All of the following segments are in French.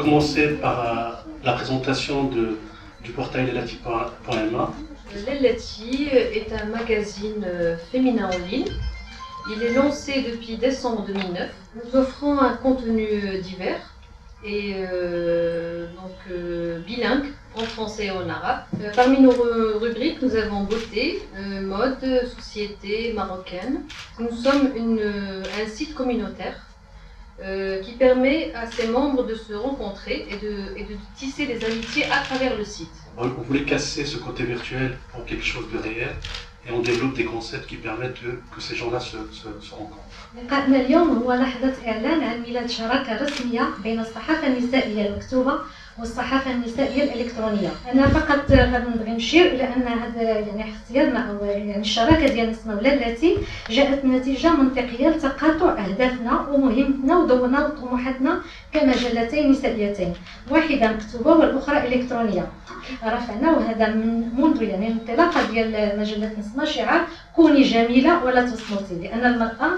commencer par la présentation du portail lelati.ma. Lelati est un magazine féminin en ligne. Il est lancé depuis décembre 2009. Nous offrons un contenu divers et bilingue en français et en arabe. Parmi nos rubriques, nous avons beauté, mode, société marocaine. Nous sommes un site communautaire qui permet à ses membres de se rencontrer et de tisser des amitiés à travers le site. On voulait casser ce côté virtuel pour quelque chose de réel et on développe des concepts qui permettent que ces gens-là se rencontrent. لقاءنا اليوم هو لحظة إعلان عن ميلاد شراكة رسمية بين الصحافة النسائية المكتوبة والصحافة النسائية الإلكترونية. أنا فقط غنبغي نشير إلى أن هذا اختيارنا أو الشراكة ديالنا اسمها للتي جاءت نتيجة منطقية لتقاطع أهدافنا ومهمتنا ودورنا وطموحاتنا كمجلتين نسائيتين، واحدة مكتوبة والأخرى إلكترونية. رفعنا وهذا منذ الانطلاقة ديال مجلة نسمة شعار كوني جميلة ولا تصمتي، لأن المرأة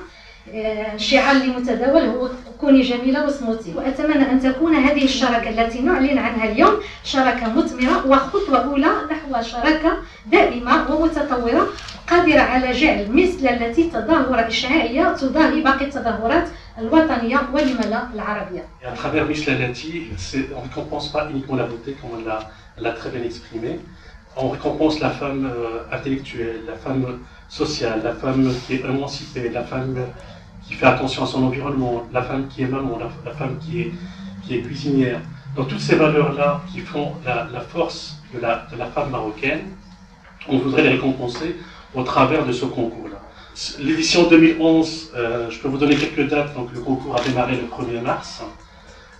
الشعار اللي متداول هو كوني جميلة واصمتي. وأتمنى أن تكون هذه الشراكة التي نعلن عنها اليوم شراكة مثمرة وخطوة أولى نحو شراكة دائمة ومتطورة قادرة على جعل مثل التي تظاهرة إشعاعية تضاهي باقي التظاهرات الوطنية ولم لا العربية. Et à travers Miss Lelati, on ne récompense pas uniquement la beauté comme elle l'a très bien exprimé. On récompense la femme intellectuelle, la femme sociale, la femme qui est émancipée, la femme qui fait attention à son environnement, la femme qui est maman, la femme qui est cuisinière. Donc toutes ces valeurs-là qui font la force de la femme marocaine, on voudrait les récompenser au travers de ce concours-là. L'édition 2011, je peux vous donner quelques dates. Donc le concours a démarré le 1er mars.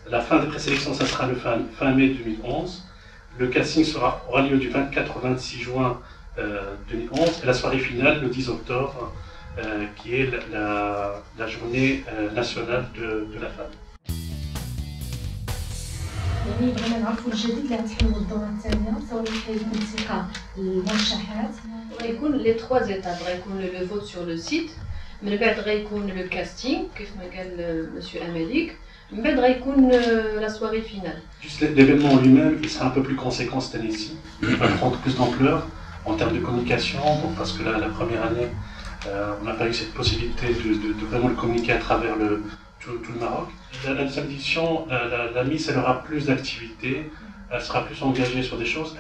La fin des présélections, ça sera le fin mai 2011. Le casting aura lieu du 24 au 26 juin 2011 et la soirée finale le 10 octobre qui est la journée nationale de la femme. يعني بغينا نعرفوا الجديد اللي غتحلوا الدورة الثانية سواء كيكون انتقاء المرشحات. غيكون لي 3 étapes غيكون le vote sur le site، من بعد غيكون le casting كيف ما قال monsieur Amalik، من بعد غيكون la soirée finale. Juste l'événement lui-même, il sera un peu plus conséquent cette année-ci. Il va prendre plus d'ampleur en termes de communication, parce que là, la première année, on n'a pas eu cette possibilité de vraiment le communiquer à travers tout le Maroc. La deuxième édition, la Miss, elle aura plus d'activités, elle sera plus engagée sur des choses,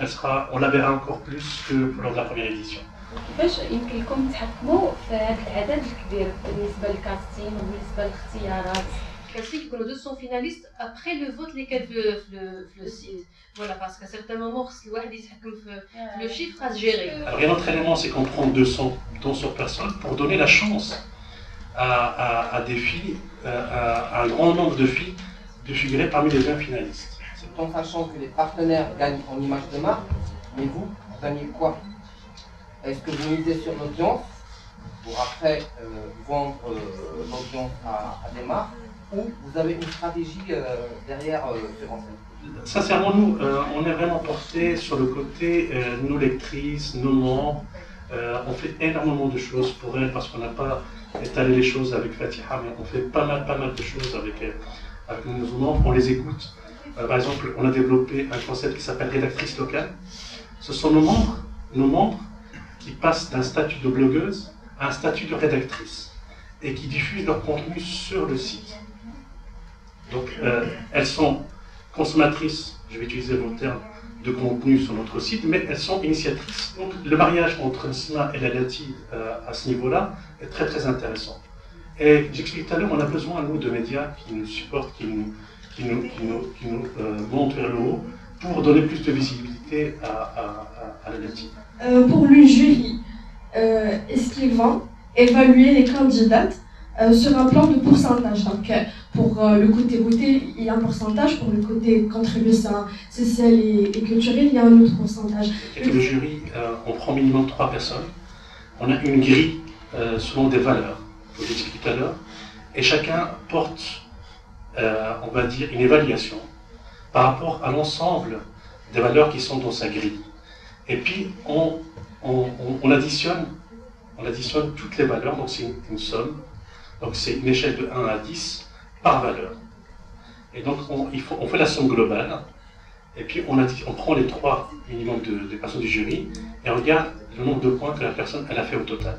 on la verra encore plus que lors de la première édition. كيفاش يمكن لكم تحكموا في هذا العدد الكبير بالنسبة للكاستين وبالنسبة للاختيارات؟ Classique, nous 200 finalistes après le vote les 4 le site. Voilà, parce qu'à certains moments, le chiffre à se gérer. Alors, il y a un autre élément, c'est qu'on prend 200 personnes pour donner la chance à des filles, à un grand nombre de filles, de figurer parmi les 20 finalistes. C'est en sachant que les partenaires gagnent en image de marque, mais vous gagnez quoi? Est-ce que vous misez sur l'audience pour après vendre l'audience à des marques? Ou vous avez une stratégie derrière sur enseigne? Sincèrement, nous, on est vraiment porté sur le côté nos lectrices, nos membres. On fait énormément de choses pour elles parce qu'on n'a pas étalé les choses avec Fatiha, mais on fait pas mal de choses avec nos membres. On les écoute. Par exemple, on a développé un concept qui s'appelle rédactrice locale. Ce sont nos membres qui passent d'un statut de blogueuse à un statut de rédactrice et qui diffusent leur contenu sur le site. Donc, elles sont consommatrices, je vais utiliser vos termes, de contenu sur notre site, mais elles sont initiatrices. Donc, le mariage entre Nsma et Lelati à ce niveau-là est très très intéressant. Et j'explique tout à l'heure, on a besoin, nous, de médias qui nous supportent, qui nous montent vers le haut pour donner plus de visibilité à Lelati. Pour le jury, est-ce qu'ils vont évaluer les candidates sur un plan de pourcentage? Donc, pour le côté beauté, il y a un pourcentage. Pour le côté contribution sociale et culturelle, il y a un autre pourcentage. Le jury, on prend minimum 3 personnes. On a une grille selon des valeurs, que j'ai expliqué tout à l'heure. Et chacun porte, on va dire, une évaluation par rapport à l'ensemble des valeurs qui sont dans sa grille. Et puis, on additionne toutes les valeurs, donc c'est une somme. Donc c'est une échelle de 1 à 10 par valeur. Et donc on fait la somme globale, et puis on prend les 3 minimums des personnes du jury, et on regarde le nombre de points que la personne elle a fait au total.